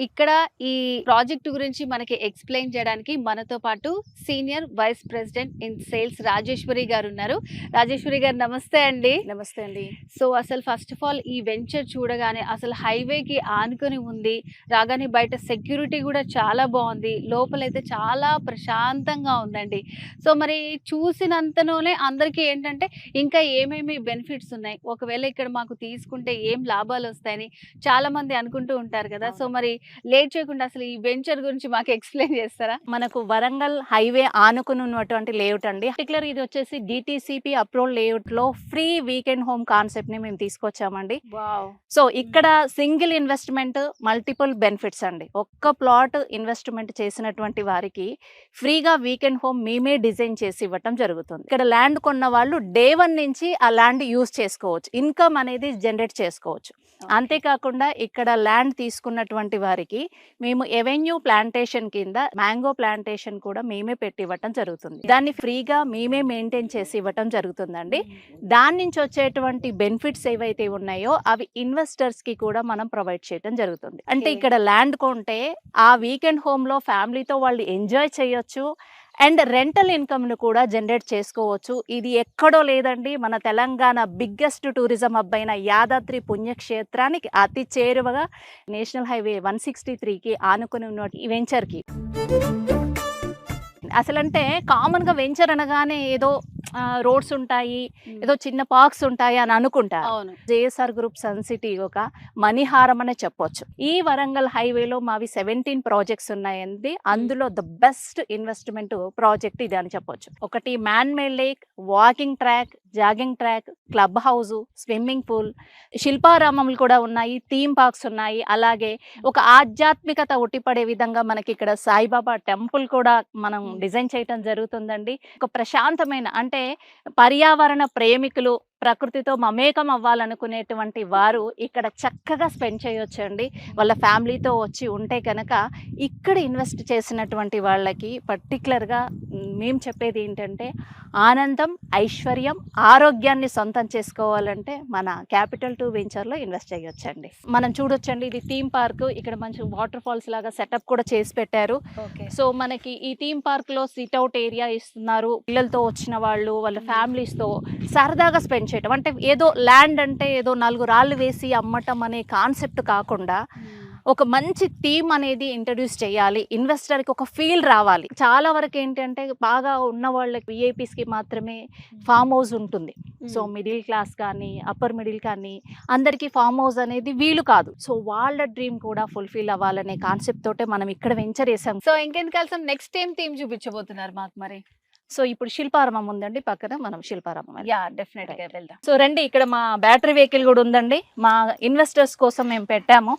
ఇక్కడ ఈ ప్రాజెక్ట్ గురించి మనకి ఎక్స్‌ప్లెయిన్ చేయడానికి మనతో పాటు senior vice president in sales Rajeshwari garu ఉన్నారు. రాజేశ్వరి గారు నమస్తే అండి. నమస్తే అండి. సో, అసలు ఫస్ట్ ఆఫ్ ఆల్ ఈ వెంచర్ చూడగానే అసలు హైవేకి ఆనుకొని ఉంది. రాగానే బయట సెక్యూరిటీ కూడా చాలా బావుంది. లోపలైతే చాలా ప్రశాంతంగా ఉందండి. సో, మరి చూసినంతలోనే అందరికీ ఏంటంటే ఇంకా ఏమేమి బెనిఫిట్స్ ఉన్నాయి, ఒకవేళ ఇక్కడ మాకు తీసుకుంటే ఏం లాభాలొస్తాయని చాలామంది అనుకుంటూ ఉంటారు కదా! సో, మరి లేట్ చేయకుండా అసలు ఈ వెంచర్ గురించి మాకు ఎక్స్‌ప్లెయిన్ చేస్తారా? మనకు వరంగల్ హైవే ఆనుకుని ఉన్నటువంటి లేఅవుట్ అండి. పర్టికులర్ ఇది వచ్చేసి డీటీసీపీ అప్రూవ్డ్ లేఅవుట్‌లో ఫ్రీ వీకెండ్ హోమ్ కాన్సెప్ట్‌ని మేము తీసుకొచ్చామండి. వావ్! సో, ఇక్కడ సింగిల్ ఇన్వెస్ట్‌మెంట్ మల్టిపుల్ బెనిఫిట్స్ అండి. ఒక్క ప్లాట్ ఇన్వెస్ట్‌మెంట్ చేసినటువంటి వారికి ఫ్రీగా వీకెండ్ హోమ్ మేమే డిజైన్ చేసి ఇవ్వటం జరుగుతుంది. ఇక్కడ ల్యాండ్ కొన్న వాళ్ళు డే 1 నుంచి ఆ ల్యాండ్ యూజ్ చేసుకోవచ్చు. ఇన్‌కమ్ అనేది జనరేట్ చేసుకోవచ్చు. అంతేకాకుండా ఇక్కడ ల్యాండ్ తీసుకున్నటువంటి వారికి మేము ఎవెన్యూ ప్లాంటేషన్ కింద మ్యాంగో ప్లాంటేషన్ కూడా మేమే పెట్టి ఇవ్వటం జరుగుతుంది. దాన్ని ఫ్రీగా మేమే మెయింటైన్ చేసి ఇవ్వటం జరుగుతుందండి. దాని నుంచి వచ్చేటువంటి బెనిఫిట్స్ ఏవైతే ఉన్నాయో అవి ఇన్వెస్టర్స్ కి కూడా మనం ప్రొవైడ్ చేయడం జరుగుతుంది. అంటే ఇక్కడ ల్యాండ్ కొంటే ఆ వీకెండ్ హోమ్ లో ఫ్యామిలీతో వాళ్ళు ఎంజాయ్ చేయొచ్చు అండ్ రెంటల్ ఇన్కమ్ను కూడా జనరేట్ చేసుకోవచ్చు. ఇది ఎక్కడో లేదండి, మన తెలంగాణ బిగ్గెస్ట్ టూరిజం హబ్ అయిన యాదాద్రి పుణ్యక్షేత్రానికి అతి చేరువగా నేషనల్ హైవే 163కి ఆనుకుని ఉన్న ఈ వెంచర్కి. అసలంటే కామన్గా వెంచర్ అనగానే ఏదో రోడ్స్ ఉంటాయి, ఏదో చిన్న పార్క్స్ ఉంటాయి అని అనుకుంటారు. అవును. జేఎస్ఆర్ గ్రూప్ సన్ సిటీ ఒక మణిహారం అనే చెప్పొచ్చు. ఈ వరంగల్ హైవేలో మావి 17 ప్రాజెక్ట్స్ ఉన్నాయండి. అందులో ద బెస్ట్ ఇన్వెస్ట్మెంట్ ప్రాజెక్ట్ ఇది అని చెప్పొచ్చు. ఒకటి man made lake, walking track, jogging track, club house, swimming pool, శిల్పారామములు కూడా ఉన్నాయి, థీమ్ పార్క్స్ ఉన్నాయి. అలాగే ఒక ఆధ్యాత్మికత ఉట్టిపడే విధంగా మనకి ఇక్కడ సాయిబాబా టెంపుల్ కూడా మనం డిజైన్ చేయటం జరుగుతుందండి. ఒక ప్రశాంతమైన, అంటే పర్యావరణ ప్రేమికులు, ప్రకృతితో మమేకం అవ్వాలనుకునేటువంటి వారు ఇక్కడ చక్కగా స్పెండ్ చేయొచ్చు అండి. వాళ్ళ ఫ్యామిలీతో వచ్చి ఉంటే కనుక ఇక్కడ ఇన్వెస్ట్ చేసినటువంటి వాళ్ళకి పర్టికులర్గా మేము చెప్పేది ఏంటంటే ఆనందం, ఐశ్వర్యం, ఆరోగ్యాన్ని సొంతం చేసుకోవాలంటే మన క్యాపిటల్ 2 వెంచర్లో ఇన్వెస్ట్ చేయొచ్చండి. మనం చూడొచ్చండి, ఇది థీమ్ పార్క్. ఇక్కడ మంచి వాటర్ ఫాల్స్ లాగా సెటప్ కూడా చేసి పెట్టారు. సో మనకి ఈ థీమ్ పార్క్లో సిట్అవుట్ ఏరియా ఇస్తున్నారు. పిల్లలతో వచ్చిన వాళ్ళు వాళ్ళ ఫ్యామిలీస్తో సరదాగా స్పెండ్ చేయటం, అంటే ఏదో ల్యాండ్ అంటే ఏదో 4 రాళ్ళు వేసి అమ్మటం అనే కాన్సెప్ట్ కాకుండా ఒక మంచి థీమ్ అనేది ఇంట్రడ్యూస్ చేయాలి. ఇన్వెస్టర్కి ఒక ఫీల్ రావాలి. చాలా వరకు ఏంటంటే బాగా ఉన్న వాళ్ళకి విఐపీస్కి మాత్రమే ఫామ్ హౌస్ ఉంటుంది. సో మిడిల్ క్లాస్ కానీ అప్పర్ మిడిల్ కానీ అందరికీ ఫామ్ హౌస్ అనేది వీలు కాదు. సో వాళ్ళ డ్రీమ్ కూడా ఫుల్ఫిల్ అవ్వాలనే కాన్సెప్ట్ తోటే మనం ఇక్కడ వెంచర్ వేసాం. సో ఇంకెందుకు కలిసాం, నెక్స్ట్ ఏం థీమ్ చూపించబోతున్నారు మాకు మరి? సో ఇప్పుడు శిల్పారామం ఉందండి పక్కన, మనం శిల్పారామం. యా, డెఫినెట్ గా వెళ్దాం. సో రండి, ఇక్కడ మా బ్యాటరీ వెహికల్ కూడా ఉందండి. మా ఇన్వెస్టర్స్ కోసం మేము పెట్టాము.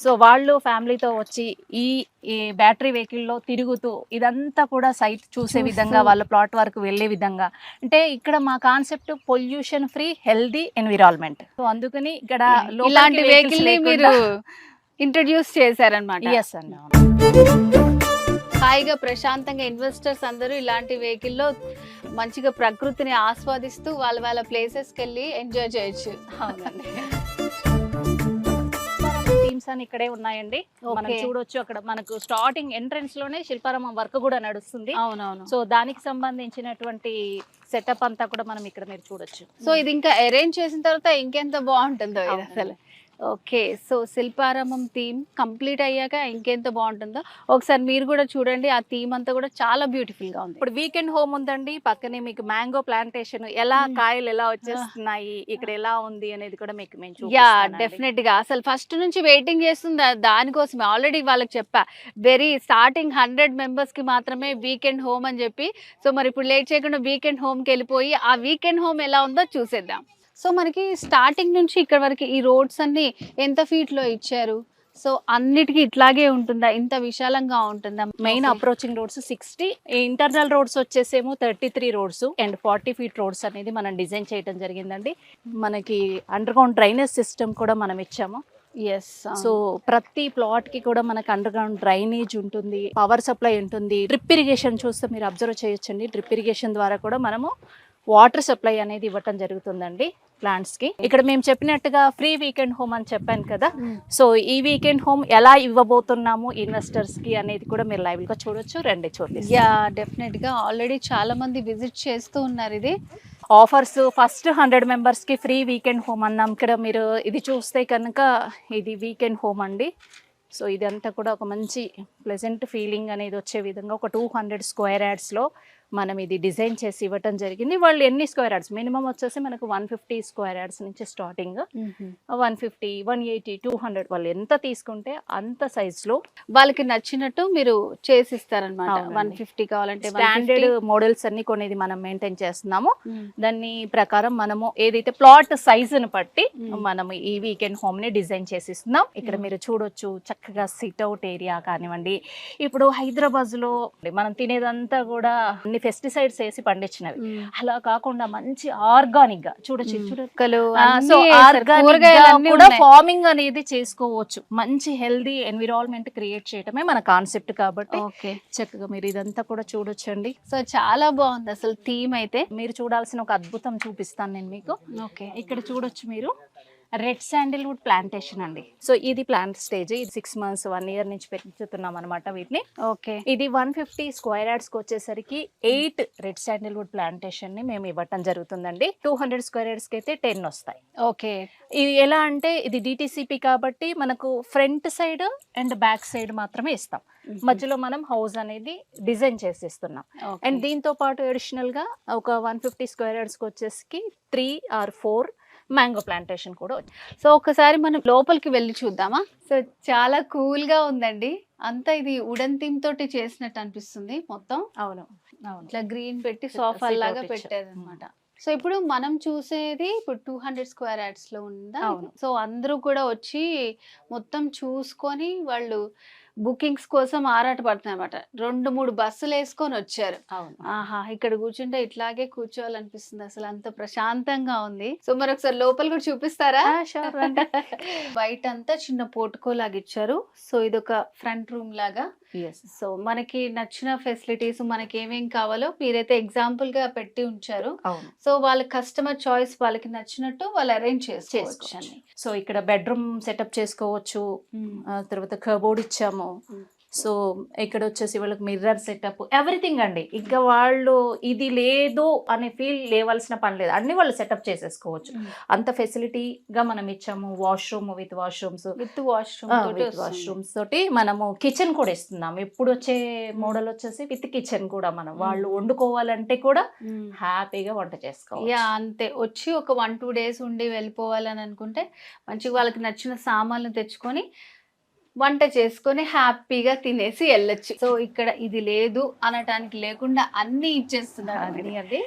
సో వాళ్ళు ఫ్యామిలీతో వచ్చి ఈ బ్యాటరీ వెహికల్లో తిరుగుతూ ఇదంతా కూడా సైట్ చూసే విధంగా, వాళ్ళ ప్లాట్ వరకు వెళ్ళే విధంగా, అంటే ఇక్కడ మా concept pollution free healthy environment. So అందుకని ఇక్కడ ఇలాంటి వెహికల్ ని మీరు ఇంట్రడ్యూస్ చేశారనమాట. ఎస్ అండి. హాయిగా ప్రశాంతంగా ఇన్వెస్టర్స్ అందరూ ఇలాంటి వెహికల్లో మంచిగా ప్రకృతిని ఆస్వాదిస్తూ వాళ్ళ వాళ్ళ ప్లేసెస్కి వెళ్ళి ఎంజాయ్ చేయొచ్చు. అవునండి. థీమ్స్ అని ఇక్కడే ఉన్నాయండి. మనం చూడొచ్చు, అక్కడ మనకు స్టార్టింగ్ ఎంట్రన్స్ లోనే శిల్పారామం వర్క్ కూడా నడుస్తుంది. అవునవును. సో దానికి సంబంధించినటువంటి సెటప్ అంతా కూడా మనం ఇక్కడ మీరు చూడొచ్చు. సో ఇది ఇంకా అరేంజ్ చేసిన తర్వాత ఇంకెంత బాగుంటుందో ఇది అసలు. Okay, so Shilparamam theme complete అయ్యాక ఇంకెంత బాగుంటుందో ఒకసారి మీరు కూడా చూడండి. ఆ థీమ్ అంతా కూడా చాలా బ్యూటిఫుల్ గా ఉంది. ఇప్పుడు వీకెండ్ హోమ్ ఉందండి, పక్కనే మీకు మ్యాంగో ప్లాంటేషన్, ఎలా కాయలు ఎలా వచ్చేస్తున్నాయి, ఇక్కడ ఎలా ఉంది అనేది కూడా మీకు మేము యా, డెఫినెట్ గా అసలు ఫస్ట్ నుంచి వెయిటింగ్ చేస్తుంది దానికోసమే. ఆల్రెడీ వాళ్ళకి చెప్పా, వెరీ స్టార్టింగ్ 100 మెంబర్స్ కి మాత్రమే వీకెండ్ హోమ్ అని చెప్పి. సో మరి ఇప్పుడు లేట్ చేయకుండా వీకెండ్ హోమ్ కి వెళ్ళిపోయి ఆ వీకెండ్ హోమ్ ఎలా ఉందో చూసేద్దాం. సో మనకి స్టార్టింగ్ నుంచి ఇక్కడ వరకు ఈ రోడ్స్ అన్ని ఎంత ఫీట్ లో ఇచ్చారు? సో అన్నిటికీ ఇట్లాగే ఉంటుందా, ఇంత విశాలంగా ఉంటుందా? Main approaching roads 60, internal roads వచ్చేసేమో 33 రోడ్స్ అండ్ 40 ఫీట్ రోడ్స్ అనేది మనం డిజైన్ చేయడం జరిగిందండి. మనకి అండర్ గ్రౌండ్ డ్రైనేజ్ సిస్టమ్ కూడా మనం ఇచ్చాము. ఎస్. సో ప్రతి ప్లాట్ కి కూడా మనకు అండర్ గ్రౌండ్ డ్రైనేజ్ ఉంటుంది, పవర్ సప్లై ఉంటుంది, డ్రిప్ ఇరిగేషన్ చూస్తే మీరు అబ్జర్వ్ చేయొచ్చండి. డ్రిప్ ఇరిగేషన్ ద్వారా కూడా మనము వాటర్ సప్లై అనేది ఇవ్వటం జరుగుతుందండి ప్లాంట్స్ కి. ఇక్కడ మేము చెప్పినట్టుగా ఫ్రీ వీకెండ్ హోమ్ అని చెప్పాను కదా, సో ఈ వీకెండ్ హోమ్ ఎలా ఇవ్వబోతున్నాము ఇన్వెస్టర్స్ కి అనేది కూడా మీరు లైవ్ గా చూడొచ్చు. రండి చూడండి. యా, డెఫినెట్ గా ఆల్రెడీ చాలా మంది విజిట్ చేస్తూ ఉన్నారు. ఇది ఆఫర్స్ ఫస్ట్ 100 మెంబర్స్ కి ఫ్రీ వీకెండ్ హోమ్ అన్నాం. ఇక్కడ మీరు ఇది చూస్తే కనుక ఇది వీకెండ్ హోమ్ అండి. సో ఇదంతా కూడా ఒక మంచి ప్లెజెంట్ ఫీలింగ్ అనేది వచ్చే విధంగా ఒక 200 స్క్వేర్ యార్డ్స్లో మనం ఇది డిజైన్ చేసి ఇవ్వటం జరిగింది. వాళ్ళు ఎన్ని స్క్వేర్ యార్డ్స్, మినిమం వచ్చేసి మనకు 150 స్క్వేర్ యార్డ్స్ నుంచి స్టార్టింగ్ 150, 180, 200 వాళ్ళు ఎంత తీసుకుంటే అంత సైజులో వాళ్ళకి నచ్చినట్టు మీరు చేసిస్తారనమాట. అవునండి. 150 కావాలంటే స్టాండర్డ్ మోడల్స్ అన్ని కొనేది మనం మెయింటైన్ చేస్తున్నాము. దాన్ని ప్రకారం మనము ఏదైతే ప్లాట్ సైజుని బట్టి మనము ఈ వీకెండ్ హోమ్ ని డిజైన్ చేసి ఇస్తున్నాం. ఇక్కడ మీరు చూడొచ్చు చక్కగా సిట్అవుట్ ఏరియా కానివ్వండి. ఇప్పుడు హైదరాబాద్ లో మనం తినేదంతా కూడా అన్ని పెస్టిసైడ్స్ వేసి పండించినవి, అలా కాకుండా మంచి ఆర్గానిక్ గా చూడొచ్చు. సో ఆర్గానిక్ కూడా ఫార్మింగ్ అనేది చేసుకోవచ్చు. మంచి హెల్దీ ఎన్విరాన్మెంట్ క్రియేట్ చేయడమే మన కాన్సెప్ట్ కాబట్టి చక్కగా మీరు ఇదంతా కూడా చూడొచ్చండి. సో చాలా బాగుంది అసలు థీమ్ అయితే. మీరు చూడాల్సిన ఒక అద్భుతం చూపిస్తాను నేను మీకు. ఓకే, ఇక్కడ చూడొచ్చు మీరు రెడ్ శాండిల్వుడ్ ప్లాంటేషన్ అండి. సో ఇది ప్లాంట్ స్టేజ్, ఇది 6 months 1 year నుంచి పెంచుతున్నాం అనమాట వీటిని. ఓకే, ఇది 150 స్క్వేర్ యార్డ్స్ కి వచ్చేసరికి 8 రెడ్ శాండిల్వుడ్ ప్లాంటేషన్ ని మేము ఇవ్వటం జరుగుతుందండి. 200 స్క్వేర్ యార్డ్స్ కి అయితే 10 వస్తాయి. ఓకే, ఇది ఎలా అంటే ఇది డిటిసిపి కాబట్టి మనకు front side and back side మాత్రమే ఇస్తాం. మధ్యలో మనం హౌస్ అనేది డిజైన్ చేసి ఇస్తున్నాం. అండ్ దీంతో పాటు అడిషనల్ గా ఒక 150 స్క్వేర్ యార్డ్స్ కి వచ్చేసి 3 or 4 మ్యాంగో ప్లాంటేషన్ కూడా. సో ఒకసారి మనం లోపలికి వెళ్ళి చూద్దామా? సో చాలా కూల్ గా ఉందండి. అంతా ఇది వుడెన్ థీమ్ తోటి చేసినట్టు అనిపిస్తుంది మొత్తం. అవును అవును, ఇట్లా గ్రీన్ పెట్టి సోఫా లాగా పెట్టారు అనమాట. సో ఇప్పుడు మనం చూసేది ఇప్పుడు 200 స్క్వేర్ యార్డ్స్ లో ఉందా? సో అందరూ కూడా వచ్చి మొత్తం చూసుకొని వాళ్ళు బుకింగ్స్ కోసం ఆరాట పడుతున్నారు అనమాట. 2-3 బస్సులు వేసుకొని వచ్చారు. ఆహా, ఇక్కడ కూర్చుంటే ఇట్లాగే కూర్చోవాలనిపిస్తుంది. అసలు అంత ప్రశాంతంగా ఉంది. సో మరి ఒకసారి లోపల కూడా చూపిస్తారా? బయట అంతా చిన్న పోర్టుకో లాగా ఇచ్చారు. సో ఇదొక ఫ్రంట్ రూమ్ లాగా. సో మనకి నచ్చిన ఫెసిలిటీస్ మనకి ఏమేం కావాలో మీరైతే ఎగ్జాంపుల్ గా పెట్టి ఉంచారు. సో వాళ్ళ కస్టమర్ చాయిస్ వాళ్ళకి నచ్చినట్టు వాళ్ళు అరేంజ్ చేసుకోవచ్చు. సో ఇక్కడ బెడ్రూమ్ సెటప్ చేసుకోవచ్చు. తర్వాత కబోర్డ్ ఇచ్చాము. సో ఇక్కడ వచ్చేసి వాళ్ళకి మిర్రర్ సెటప్, ఎవ్రీథింగ్ అండి. ఇంకా వాళ్ళు ఇది లేదు అనే ఫీల్ లేవాల్సిన పని లేదు, అన్ని వాళ్ళు సెటప్ చేసేసుకోవచ్చు. అంత ఫెసిలిటీగా మనం ఇచ్చాము. వాష్రూమ్ విత్ వాష్రూమ్స్ తోటి మనము కిచెన్ కూడా ఇస్తున్నాము. ఇప్పుడు వచ్చే మోడల్ వచ్చేసి విత్ కిచెన్ కూడా మనం వాళ్ళు వండుకోవాలంటే కూడా హ్యాపీగా వంట చేసుకోవాలి. అంతే, వచ్చి ఒక 1-2 days ఉండి వెళ్ళిపోవాలని అనుకుంటే మంచిగా వాళ్ళకి నచ్చిన సామాన్లు తెచ్చుకొని వంట చేసుకొని హ్యాపీగా తినేసి వెళ్ళొచ్చు. సో ఇక్కడ ఇది లేదు అనటానికి లేకుండా అన్ని ఇచ్చేస్తున్నారు. అది